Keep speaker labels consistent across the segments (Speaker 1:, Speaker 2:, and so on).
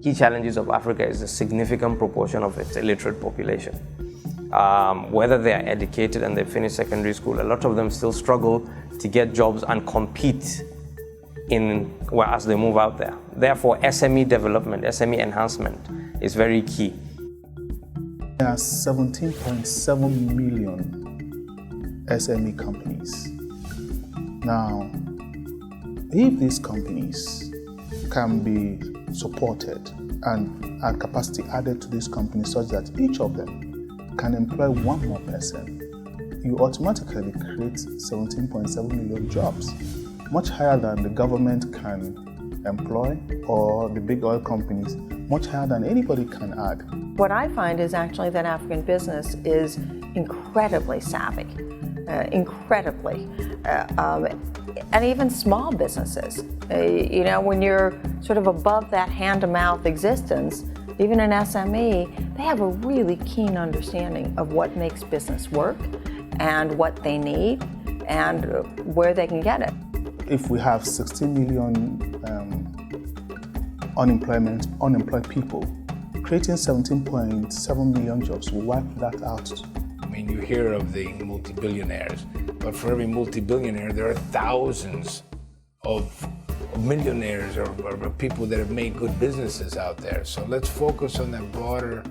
Speaker 1: key challenges of Africa is a significant proportion of its illiterate population. Whether they are educated and they finish secondary school, a lot of them still struggle to get jobs and compete as they move out there. Therefore, SME development, SME enhancement is very key.
Speaker 2: There are 17.7 million SME companies. Now, if these companies can be supported and add capacity added to these companies such that each of them can employ one more person, you automatically create 17.7 million jobs, much higher than the government can employ or the big oil companies, much higher than anybody can add.
Speaker 3: What I find is actually that African business is incredibly savvy, incredibly, and even small businesses. When you're sort of above that hand-to-mouth existence, even an SME, they have a really keen understanding of what makes business work and what they need and where they can get it.
Speaker 2: If we have 16 million unemployed people, creating 17.7 million jobs will wipe that out.
Speaker 4: I mean, you hear of the multi-billionaires, but for every multi-billionaire, there are thousands of millionaires or people that have made good businesses out there. So let's focus on that broader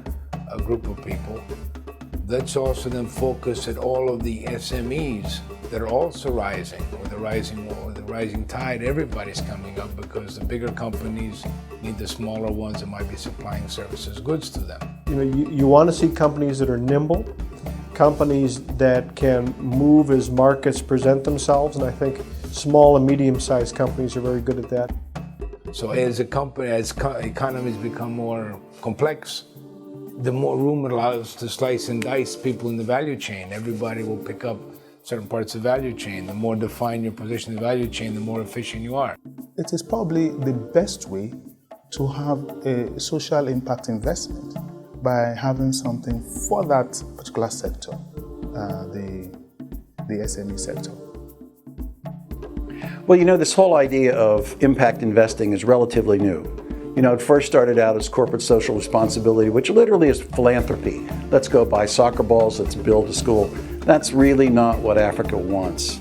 Speaker 4: group of people. Let's also then focus at all of the SMEs that are also rising. With the rising tide, everybody's coming up because the bigger companies need the smaller ones that might be supplying services, goods to them.
Speaker 5: You want to see companies that are nimble, companies that can move as markets present themselves, and I think small and medium-sized companies are very good at that.
Speaker 4: So as economies become more complex, the more room it allows to slice and dice people in the value chain. Everybody will pick up certain parts of the value chain. The more defined your position in the value chain, the more efficient you are.
Speaker 2: It is probably the best way to have a social impact investment by having something for that particular sector, the SME sector.
Speaker 6: Well, this whole idea of impact investing is relatively new. It first started out as corporate social responsibility, which literally is philanthropy. Let's go buy soccer balls, let's build a school. That's really not what Africa wants.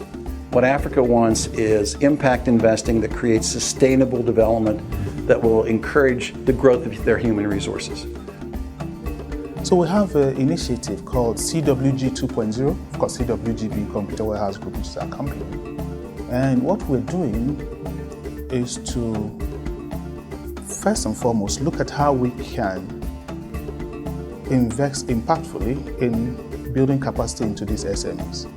Speaker 6: What Africa wants is impact investing that creates sustainable development that will encourage the growth of their human resources.
Speaker 2: So we have an initiative called CWG 2.0, of course CWG being Computer Warehouse Group, which is our company. And what we're doing is to first and foremost look at how we can invest impactfully in building capacity into these SMEs.